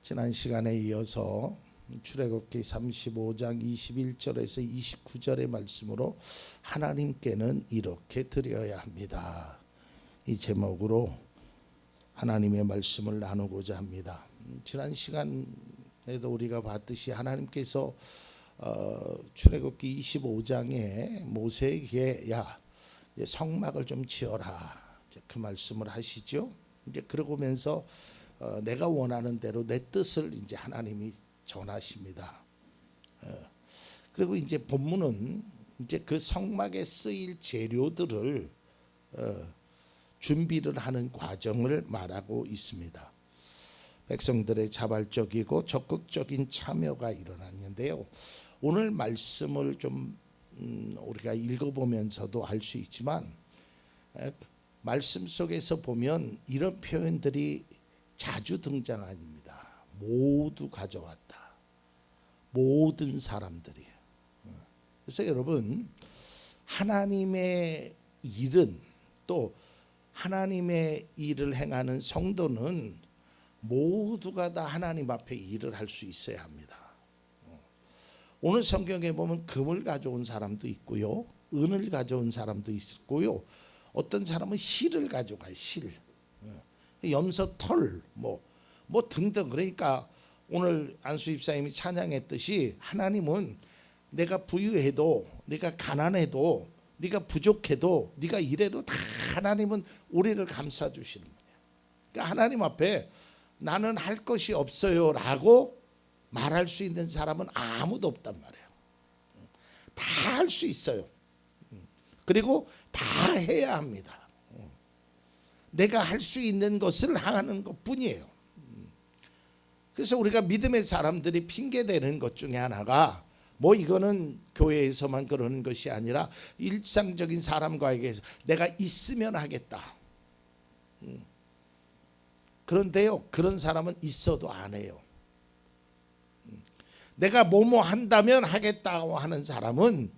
지난 시간에 이어서 출애굽기 35장 21절에서 29절의 말씀으로 하나님께는 이렇게 드려야 합니다. 이 제목으로 하나님의 말씀을 나누고자 합니다. 지난 시간에도 우리가 봤듯이 하나님께서 출애굽기 25장에 모세에게 성막을 좀 지어라 그 말씀을 하시죠. 이제 그러면서 내가 원하는 대로 내 뜻을 이제 하나님이 전하십니다. 그리고 이제 본문은 이제 그 성막에 쓰일 재료들을 준비를 하는 과정을 말하고 있습니다. 백성들의 자발적이고 적극적인 참여가 일어났는데요. 오늘 말씀을 좀 우리가 읽어보면서도 알 수 있지만 말씀 속에서 보면 이런 표현들이 자주 등장합니다. 모두 가져왔다. 모든 사람들이. 그래서 여러분 하나님의 일은 또 하나님의 일을 행하는 성도는 모두가 다 하나님 앞에 일을 할 수 있어야 합니다. 오늘 성경에 보면 금을 가져온 사람도 있고요. 은을 가져온 사람도 있고요. 어떤 사람은 실을 가져가요. 실. 염소 털 뭐 등등. 그러니까 오늘 안수 집사님이 찬양했듯이 하나님은 내가 부유해도 네가 가난해도 네가 부족해도 네가 이래도 다 하나님은 우리를 감싸 주시는 거예요. 그러니까 하나님 앞에 나는 할 것이 없어요 라고 말할 수 있는 사람은 아무도 없단 말이에요. 다 할 수 있어요. 그리고 다 해야 합니다. 내가 할 수 있는 것을 하는 것뿐이에요. 그래서 우리가 믿음의 사람들이 핑계대는 것 중에 하나가 뭐 이거는 교회에서만 그러는 것이 아니라 일상적인 사람과에게서 내가 있으면 하겠다. 그런데요, 그런 사람은 있어도 안 해요. 내가 뭐뭐 한다면 하겠다고 하는 사람은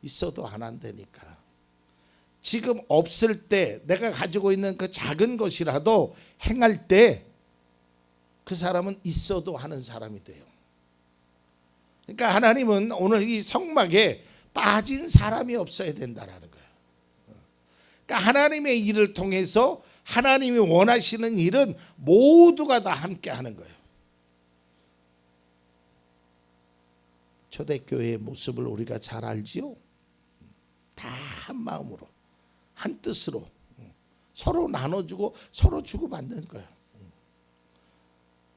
있어도 안 한다니까. 지금 없을 때 내가 가지고 있는 그 작은 것이라도 행할 때 그 사람은 있어도 하는 사람이 돼요. 그러니까 하나님은 오늘 이 성막에 빠진 사람이 없어야 된다라는 거예요. 그러니까 하나님의 일을 통해서 하나님이 원하시는 일은 모두가 다 함께 하는 거예요. 초대교회의 모습을 우리가 잘 알지요. 다 한 마음으로 한 뜻으로 서로 나눠주고 서로 주고받는 거예요.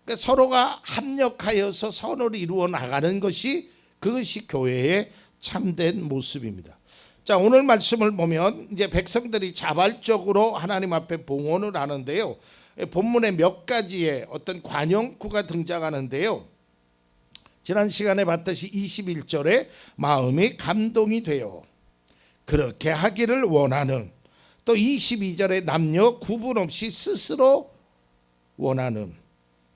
그러니까 서로가 합력하여서 선을 이루어 나가는 것이 그것이 교회의 참된 모습입니다. 자, 오늘 말씀을 보면 이제 백성들이 자발적으로 하나님 앞에 봉헌을 하는데요. 본문에 몇 가지의 어떤 관용구가 등장하는데요. 지난 시간에 봤듯이 21절에 마음이 감동이 되어 그렇게 하기를 원하는, 또 22절에 남녀 구분 없이 스스로 원하는,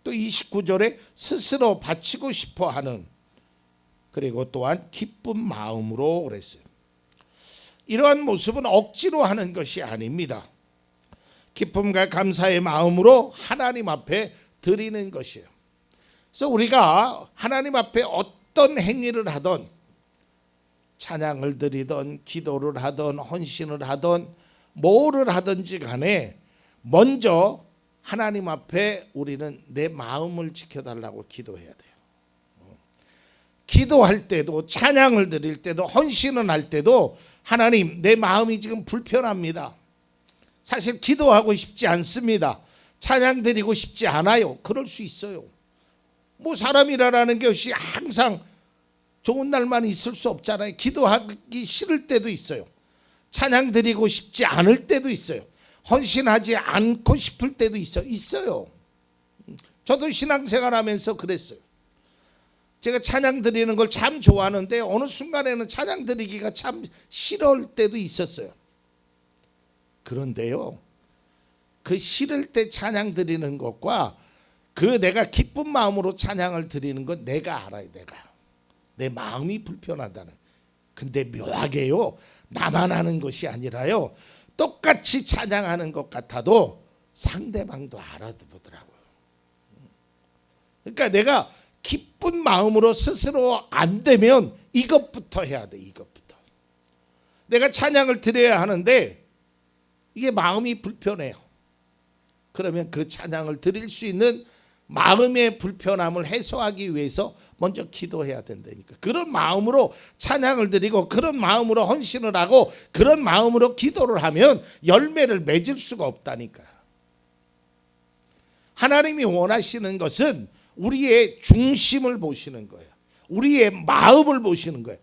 또 29절에 스스로 바치고 싶어 하는, 그리고 또한 기쁜 마음으로 그랬어요. 이러한 모습은 억지로 하는 것이 아닙니다. 기쁨과 감사의 마음으로 하나님 앞에 드리는 것이에요. 그래서 우리가 하나님 앞에 어떤 행위를 하던, 찬양을 드리던 기도를 하던 헌신을 하던 뭐를 하든지 간에 먼저 하나님 앞에 우리는 내 마음을 지켜달라고 기도해야 돼요. 기도할 때도 찬양을 드릴 때도 헌신을 할 때도 하나님 내 마음이 지금 불편합니다. 사실 기도하고 싶지 않습니다. 찬양 드리고 싶지 않아요. 그럴 수 있어요. 뭐 사람이라는 것이 항상 좋은 날만 있을 수 없잖아요. 기도하기 싫을 때도 있어요. 찬양 드리고 싶지 않을 때도 있어요. 헌신하지 않고 싶을 때도 있어요. 저도 신앙생활 하면서 그랬어요. 제가 찬양 드리는 걸 참 좋아하는데 어느 순간에는 찬양 드리기가 참 싫을 때도 있었어요. 그런데요, 그 싫을 때 찬양 드리는 것과 그 내가 기쁜 마음으로 찬양을 드리는 건 내가 알아요. 내 마음이 불편하다는. 근데 묘하게요, 나만 하는 것이 아니라요, 똑같이 찬양하는 것 같아도 상대방도 알아보더라고요. 그러니까 내가 기쁜 마음으로 스스로 안 되면 이것부터 해야 돼. 이것부터. 내가 찬양을 드려야 하는데 이게 마음이 불편해요. 그러면 그 찬양을 드릴 수 있는 마음의 불편함을 해소하기 위해서 먼저 기도해야 된다니까. 그런 마음으로 찬양을 드리고 그런 마음으로 헌신을 하고 그런 마음으로 기도를 하면 열매를 맺을 수가 없다니까. 하나님이 원하시는 것은 우리의 중심을 보시는 거예요. 우리의 마음을 보시는 거예요.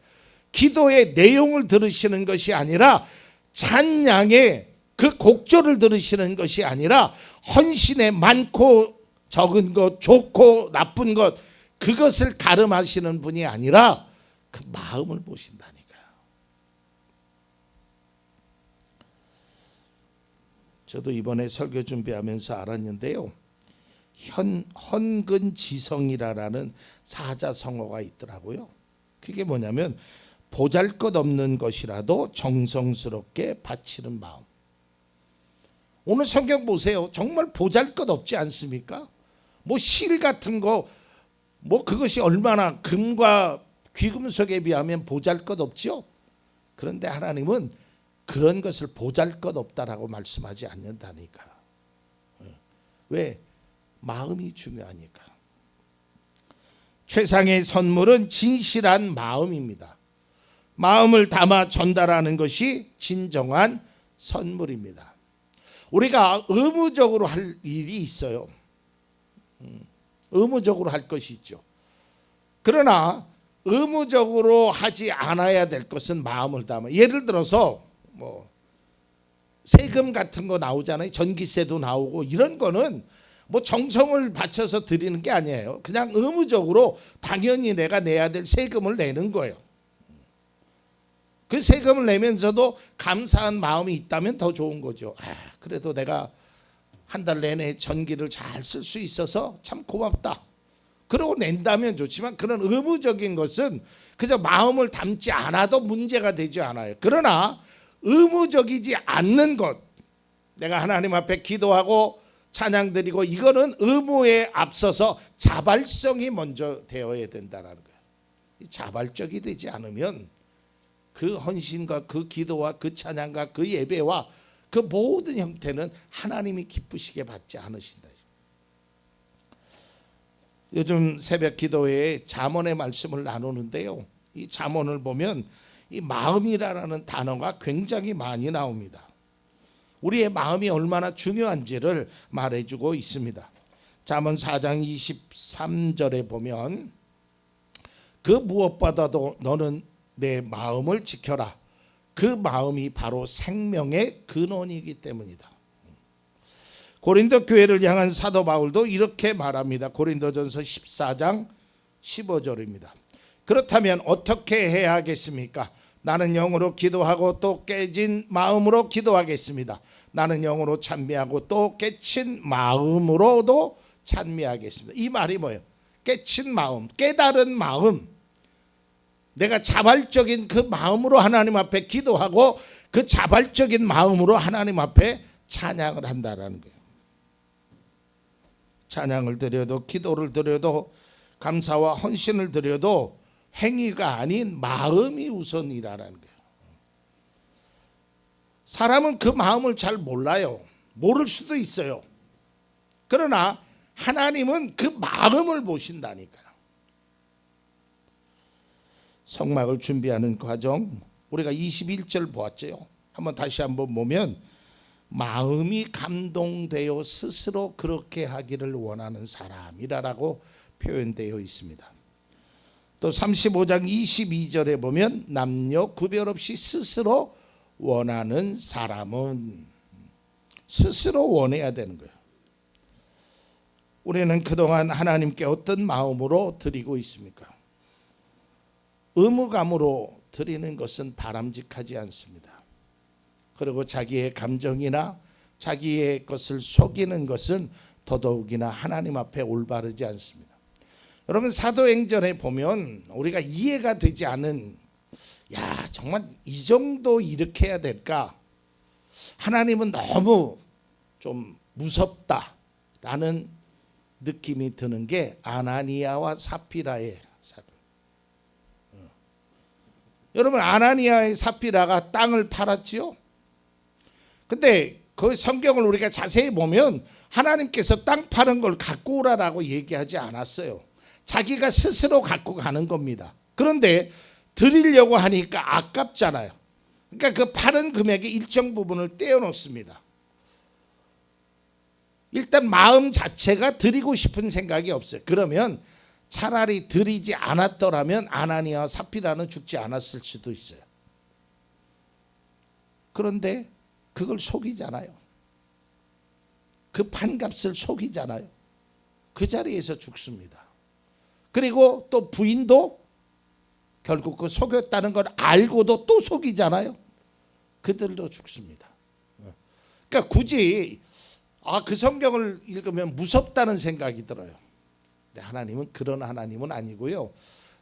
기도의 내용을 들으시는 것이 아니라 찬양의 그 곡조를 들으시는 것이 아니라 헌신의 많고 적은 것, 좋고 나쁜 것, 그것을 가름하시는 분이 아니라 그 마음을 보신다니까요. 저도 이번에 설교 준비하면서 알았는데요. 헌근지성이라는 사자성어가 있더라고요. 그게 뭐냐면 보잘것없는 것이라도 정성스럽게 바치는 마음. 오늘 성경 보세요. 정말 보잘것없지 않습니까? 뭐 실 같은 거 뭐 그것이 얼마나 금과 귀금속에 비하면 보잘것없죠. 그런데 하나님은 그런 것을 보잘것없다라고 말씀하지 않는다니까. 왜? 마음이 중요하니까. 최상의 선물은 진실한 마음입니다. 마음을 담아 전달하는 것이 진정한 선물입니다. 우리가 의무적으로 할 일이 있어요. 의무적으로 할 것이 있죠. 그러나 의무적으로 하지 않아야 될 것은 마음을 담아. 예를 들어서 뭐 세금 같은 거 나오잖아요. 전기세도 나오고 이런 거는 뭐 정성을 바쳐서 드리는 게 아니에요. 그냥 의무적으로 당연히 내가 내야 될 세금을 내는 거예요. 그 세금을 내면서도 감사한 마음이 있다면 더 좋은 거죠. 그래도 내가 한 달 내내 전기를 잘 쓸 수 있어서 참 고맙다. 그러고 낸다면 좋지만 그런 의무적인 것은 그저 마음을 담지 않아도 문제가 되지 않아요. 그러나 의무적이지 않는 것, 내가 하나님 앞에 기도하고 찬양 드리고 이거는 의무에 앞서서 자발성이 먼저 되어야 된다는 거예요. 자발적이 되지 않으면 그 헌신과 그 기도와 그 찬양과 그 예배와 그 모든 형태는 하나님이 기쁘시게 받지 않으신다. 요즘 새벽 기도회에 잠언의 말씀을 나누는데요. 이 잠언을 보면 이 마음이라는 단어가 굉장히 많이 나옵니다. 우리의 마음이 얼마나 중요한지를 말해주고 있습니다. 잠언 4장 23절에 보면 그 무엇보다도 너는 내 마음을 지켜라. 그 마음이 바로 생명의 근원이기 때문이다. 고린도 교회를 향한 사도 바울도 이렇게 말합니다. 고린도전서 14장 15절입니다. 그렇다면 어떻게 해야 하겠습니까? 나는 영으로 기도하고 또 깨진 마음으로 기도하겠습니다. 나는 영으로 찬미하고 또 깨친 마음으로도 찬미하겠습니다. 이 말이 뭐예요? 깨친 마음, 깨달은 마음. 내가 자발적인 그 마음으로 하나님 앞에 기도하고 그 자발적인 마음으로 하나님 앞에 찬양을 한다라는 거예요. 찬양을 드려도 기도를 드려도 감사와 헌신을 드려도 행위가 아닌 마음이 우선이라는 거예요. 사람은 그 마음을 잘 몰라요. 모를 수도 있어요. 그러나 하나님은 그 마음을 보신다니까요. 성막을 준비하는 과정, 우리가 21절 보았죠. 다시 한번 보면 마음이 감동되어 스스로 그렇게 하기를 원하는 사람이라고 표현되어 있습니다. 또 35장 22절에 보면 남녀 구별 없이 스스로 원하는 사람은 스스로 원해야 되는 거예요. 우리는 그동안 하나님께 어떤 마음으로 드리고 있습니까? 의무감으로 드리는 것은 바람직하지 않습니다. 그리고 자기의 감정이나 자기의 것을 속이는 것은 더더욱이나 하나님 앞에 올바르지 않습니다. 여러분 사도행전에 보면 우리가 이해가 되지 않은 정말 이 정도 이렇게 해야 될까? 하나님은 너무 좀 무섭다라는 느낌이 드는 게 아나니아와 삽비라의 사건. 여러분, 아나니아의 삽비라가 땅을 팔았지요. 근데 그 성경을 우리가 자세히 보면 하나님께서 땅 파는 걸 갖고 오라라고 얘기하지 않았어요. 자기가 스스로 갖고 가는 겁니다. 그런데 드리려고 하니까 아깝잖아요. 그러니까 그 파는 금액의 일정 부분을 떼어놓습니다. 일단 마음 자체가 드리고 싶은 생각이 없어요. 그러면 차라리 드리지 않았더라면 아나니아와 삽비라는 죽지 않았을 수도 있어요. 그런데 그걸 속이잖아요. 그 판값을 속이잖아요. 그 자리에서 죽습니다. 그리고 또 부인도 결국 그 속였다는 걸 알고도 또 속이잖아요. 그들도 죽습니다. 그러니까 굳이 그 성경을 읽으면 무섭다는 생각이 들어요. 하나님은 그런 하나님은 아니고요.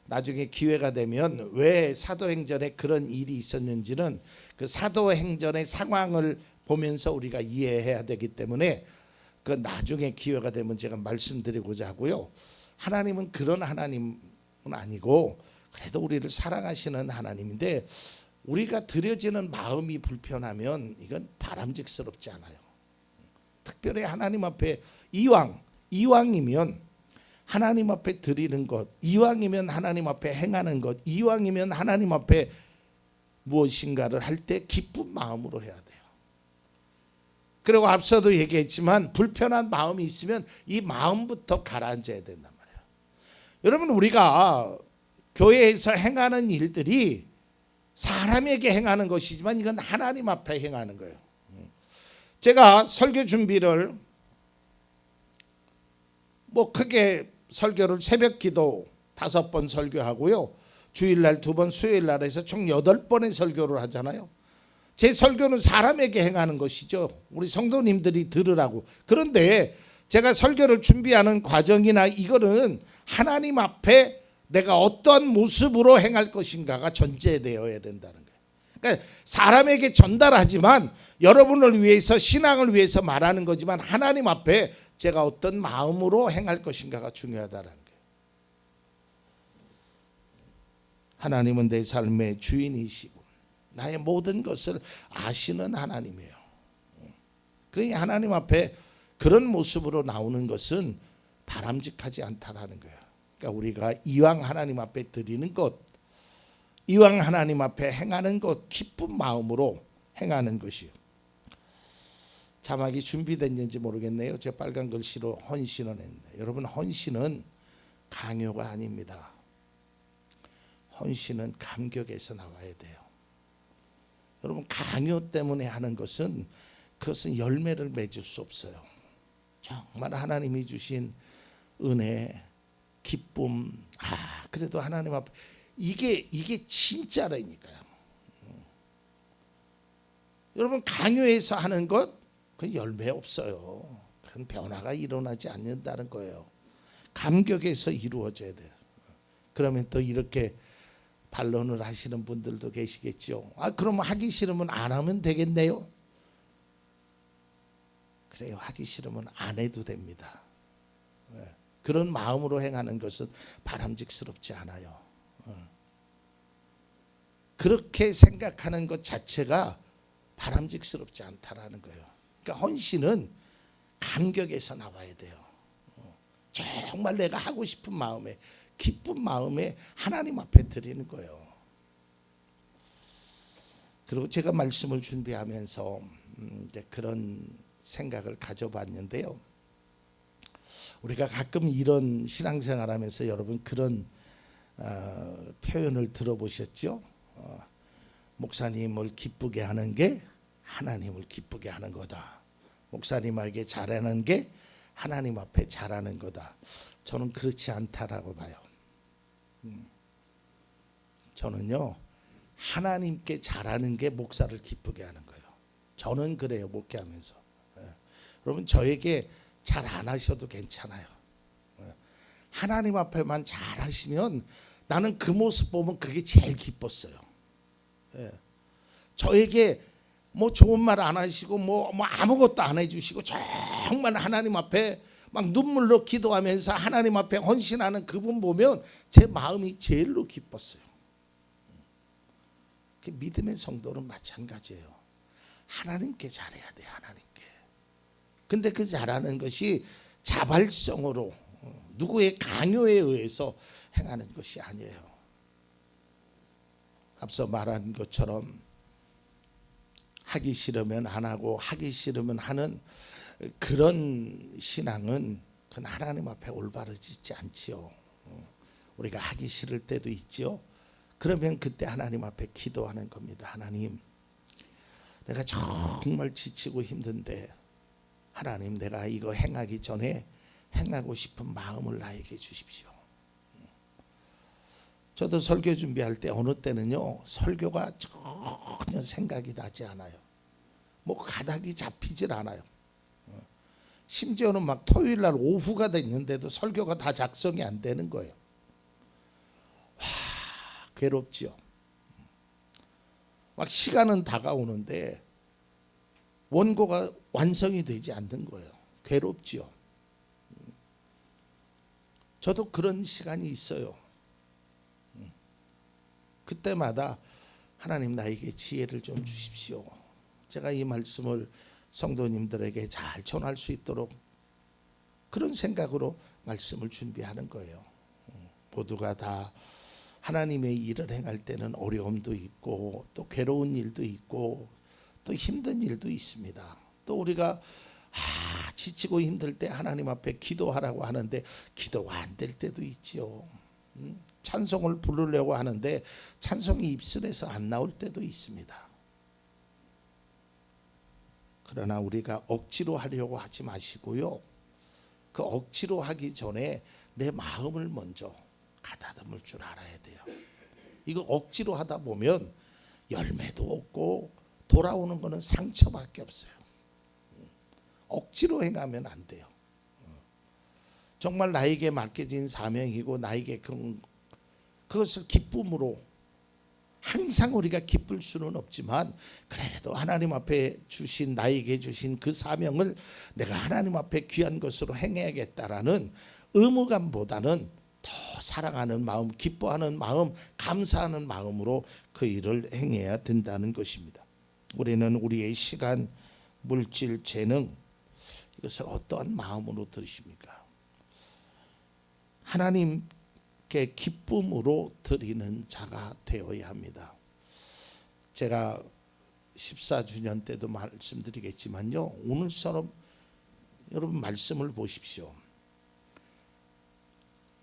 나중에 기회가 되면 왜 사도행전에 그런 일이 있었는지는 그 사도행전의 상황을 보면서 우리가 이해해야 되기 때문에 그 나중에 기회가 되면 제가 말씀드리고자 하고요. 하나님은 그런 하나님은 아니고 그래도 우리를 사랑하시는 하나님인데 우리가 드려지는 마음이 불편하면 이건 바람직스럽지 않아요. 특별히 하나님 앞에 이왕이면 하나님 앞에 드리는 것, 이왕이면 하나님 앞에 행하는 것, 이왕이면 하나님 앞에 무엇인가를 할 때 기쁜 마음으로 해야 돼요. 그리고 앞서도 얘기했지만 불편한 마음이 있으면 이 마음부터 가라앉아야 된단 말이에요. 여러분, 우리가 교회에서 행하는 일들이 사람에게 행하는 것이지만 이건 하나님 앞에 행하는 거예요. 제가 설교 준비를 크게 설교를 새벽 기도 5번 설교하고요. 주일날 2번, 수요일날 해서 총 8번의 설교를 하잖아요. 제 설교는 사람에게 행하는 것이죠. 우리 성도님들이 들으라고. 그런데 제가 설교를 준비하는 과정이나 이거는 하나님 앞에 내가 어떠한 모습으로 행할 것인가가 전제되어야 된다는 거예요. 그러니까 사람에게 전달하지만 여러분을 위해서, 신앙을 위해서 말하는 거지만 하나님 앞에 제가 어떤 마음으로 행할 것인가가 중요하다는 거예요. 하나님은 내 삶의 주인이시고 나의 모든 것을 아시는 하나님이에요. 그러니 하나님 앞에 그런 모습으로 나오는 것은 바람직하지 않다라는 거예요. 그러니까 우리가 이왕 하나님 앞에 드리는 것, 이왕 하나님 앞에 행하는 것, 기쁜 마음으로 행하는 것이요. 자막이 준비됐는지 모르겠네요. 저 빨간 글씨로 헌신을 했는데, 여러분, 헌신은 강요가 아닙니다. 헌신은 감격에서 나와야 돼요. 여러분, 강요 때문에 하는 것은 그것은 열매를 맺을 수 없어요. 정말 하나님이 주신 은혜, 기쁨, 그래도 하나님 앞에 이게 진짜라니까요. 여러분, 강요해서 하는 것 그건 열매 없어요. 그건 변화가 일어나지 않는다는 거예요. 감격에서 이루어져야 돼요. 그러면 또 이렇게 반론을 하시는 분들도 계시겠죠. 그럼 하기 싫으면 안 하면 되겠네요. 그래요. 하기 싫으면 안 해도 됩니다. 그런 마음으로 행하는 것은 바람직스럽지 않아요. 그렇게 생각하는 것 자체가 바람직스럽지 않다라는 거예요. 그러니까 헌신은 감격에서 나와야 돼요. 정말 내가 하고 싶은 마음에, 기쁜 마음에 하나님 앞에 드리는 거예요. 그리고 제가 말씀을 준비하면서 이제 그런 생각을 가져봤는데요. 우리가 가끔 이런 신앙생활하면서 여러분 그런 표현을 들어보셨죠? 목사님을 기쁘게 하는 게 하나님을 기쁘게 하는 거다. 목사님에게 잘하는 게 하나님 앞에 잘하는 거다. 저는 그렇지 않다라고 봐요. 저는요, 하나님께 잘하는 게 목사를 기쁘게 하는 거예요. 저는 그래요, 목회하면서. 여러분, 저에게 잘 안 하셔도 괜찮아요. 하나님 앞에만 잘 하시면 나는 그 모습 보면 그게 제일 기뻤어요. 저에게 좋은 말 안 하시고 아무것도 안 해주시고 정말 하나님 앞에 막 눈물로 기도하면서 하나님 앞에 헌신하는 그분 보면 제 마음이 제일로 기뻤어요. 그 믿음의 성도는 마찬가지예요. 하나님께 잘해야 돼, 하나님께. 근데 그 잘하는 것이 자발성으로 누구의 강요에 의해서 행하는 것이 아니에요. 앞서 말한 것처럼 하기 싫으면 안 하고 하기 싫으면 하는 그런 신앙은 그건 하나님 앞에 올바르지 않지요. 우리가 하기 싫을 때도 있지요. 그러면 그때 하나님 앞에 기도하는 겁니다. 하나님, 내가 정말 지치고 힘든데 하나님, 내가 이거 행하기 전에 행하고 싶은 마음을 나에게 주십시오. 저도 설교 준비할 때 어느 때는요, 설교가 전혀 생각이 나지 않아요. 뭐 가닥이 잡히질 않아요. 심지어는 막 토요일 날 오후가 됐는데도 설교가 다 작성이 안 되는 거예요. 와, 괴롭지요. 막 시간은 다가오는데 원고가 완성이 되지 않는 거예요. 괴롭지요. 저도 그런 시간이 있어요. 그때마다 하나님, 나에게 지혜를 좀 주십시오. 제가 이 말씀을 성도님들에게 잘 전할 수 있도록 그런 생각으로 말씀을 준비하는 거예요. 모두가 다 하나님의 일을 행할 때는 어려움도 있고 또 괴로운 일도 있고 또 힘든 일도 있습니다. 또 우리가 지치고 힘들 때 하나님 앞에 기도하라고 하는데 기도가 안 될 때도 있지요. 찬송을 부르려고 하는데 찬송이 입술에서 안 나올 때도 있습니다. 그러나 우리가 억지로 하려고 하지 마시고요. 그 억지로 하기 전에 내 마음을 먼저 가다듬을 줄 알아야 돼요. 이거 억지로 하다 보면 열매도 없고 돌아오는 거는 상처밖에 없어요. 억지로 행하면 안 돼요. 정말 나에게 맡겨진 사명이고 나에게 그것을 기쁨으로, 항상 우리가 기쁠 수는 없지만 그래도 하나님 앞에 주신, 나에게 주신 그 사명을 내가 하나님 앞에 귀한 것으로 행해야겠다라는 의무감보다는 더 사랑하는 마음, 기뻐하는 마음, 감사하는 마음으로 그 일을 행해야 된다는 것입니다. 우리는 우리의 시간, 물질, 재능, 이것을 어떠한 마음으로 들으십니까? 하나님께 기쁨으로 드리는 자가 되어야 합니다. 제가 14주년 때도 말씀드리겠지만요, 오늘처럼 여러분 말씀을 보십시오.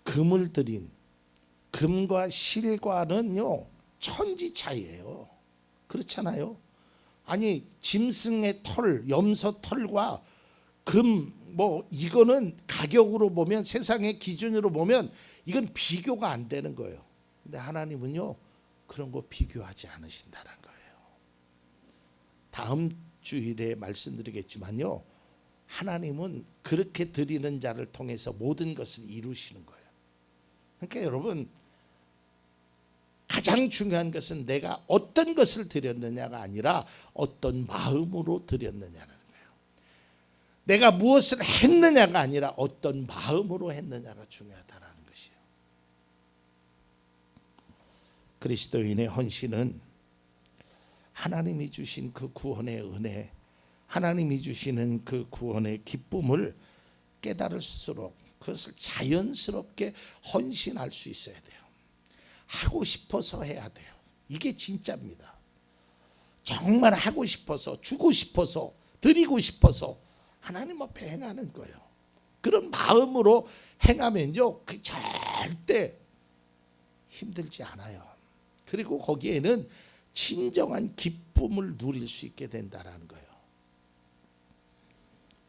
금을 드린, 금과 실과는요 천지 차이예요. 그렇잖아요. 아니, 짐승의 털, 염소 털과 금, 뭐 이거는 가격으로 보면, 세상의 기준으로 보면 이건 비교가 안 되는 거예요. 근데 하나님은요 그런 거 비교하지 않으신다는 거예요. 다음 주일에 말씀드리겠지만요, 하나님은 그렇게 드리는 자를 통해서 모든 것을 이루시는 거예요. 그러니까 여러분, 가장 중요한 것은 내가 어떤 것을 드렸느냐가 아니라 어떤 마음으로 드렸느냐는 거예요. 내가 무엇을 했느냐가 아니라 어떤 마음으로 했느냐가 중요하다는 것이에요. 그리스도인의 헌신은 하나님이 주신 그 구원의 은혜, 하나님이 주시는 그 구원의 기쁨을 깨달을수록 그것을 자연스럽게 헌신할 수 있어야 돼요. 하고 싶어서 해야 돼요. 이게 진짜입니다. 정말 하고 싶어서, 주고 싶어서, 드리고 싶어서 하나님 앞에 행하는 거예요. 그런 마음으로 행하면요, 그 절대 힘들지 않아요. 그리고 거기에는 진정한 기쁨을 누릴 수 있게 된다는 거예요.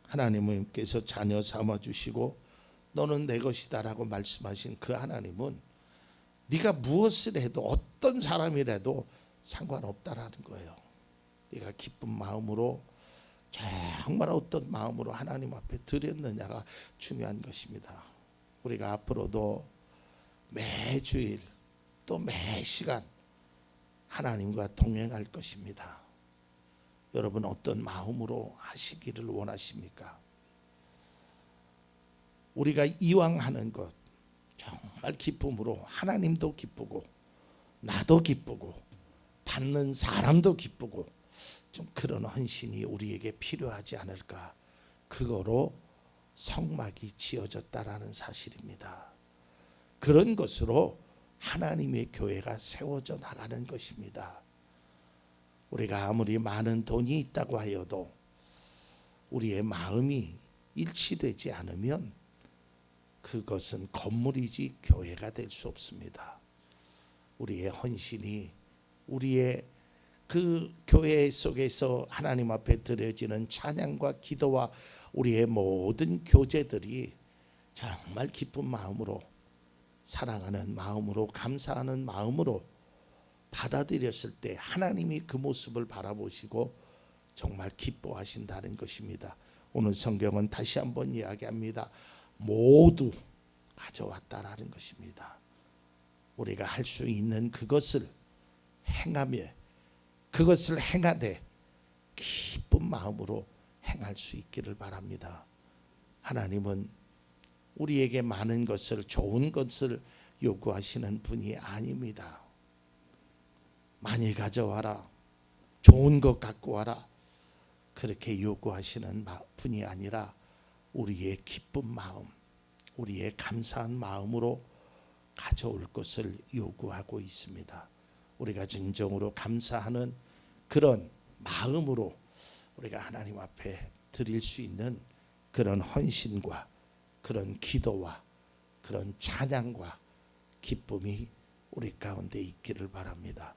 하나님께서 자녀 삼아주시고 너는 내 것이다라고 말씀하신 그 하나님은 네가 무엇을 해도, 어떤 사람이라도 상관없다라는 거예요. 네가 기쁜 마음으로, 정말 어떤 마음으로 하나님 앞에 드렸느냐가 중요한 것입니다. 우리가 앞으로도 매주일 또 매시간 하나님과 동행할 것입니다. 여러분 어떤 마음으로 하시기를 원하십니까? 우리가 이왕 하는 것 정말 기쁨으로 하나님도 기쁘고 나도 기쁘고 받는 사람도 기쁘고 좀 그런 헌신이 우리에게 필요하지 않을까. 그거로 성막이 지어졌다라는 사실입니다. 그런 것으로 하나님의 교회가 세워져 나가는 것입니다. 우리가 아무리 많은 돈이 있다고 하여도 우리의 마음이 일치되지 않으면 그것은 건물이지 교회가 될 수 없습니다. 우리의 헌신이 우리의 그 교회 속에서 하나님 앞에 드려지는 찬양과 기도와 우리의 모든 교제들이 정말 기쁜 마음으로 사랑하는 마음으로 감사하는 마음으로 받아들였을 때 하나님이 그 모습을 바라보시고 정말 기뻐하신다는 것입니다. 오늘 성경은 다시 한번 이야기합니다. 모두 가져왔다라는 것입니다. 우리가 할 수 있는 그것을 행하며 그것을 행하되 기쁜 마음으로 행할 수 있기를 바랍니다. 하나님은 우리에게 많은 것을 좋은 것을 요구하시는 분이 아닙니다. 많이 가져와라, 좋은 것 갖고 와라, 그렇게 요구하시는 분이 아니라 우리의 기쁜 마음, 우리의 감사한 마음으로 가져올 것을 요구하고 있습니다. 우리가 진정으로 감사하는 그런 마음으로 우리가 하나님 앞에 드릴 수 있는 그런 헌신과 그런 기도와 그런 찬양과 기쁨이 우리 가운데 있기를 바랍니다.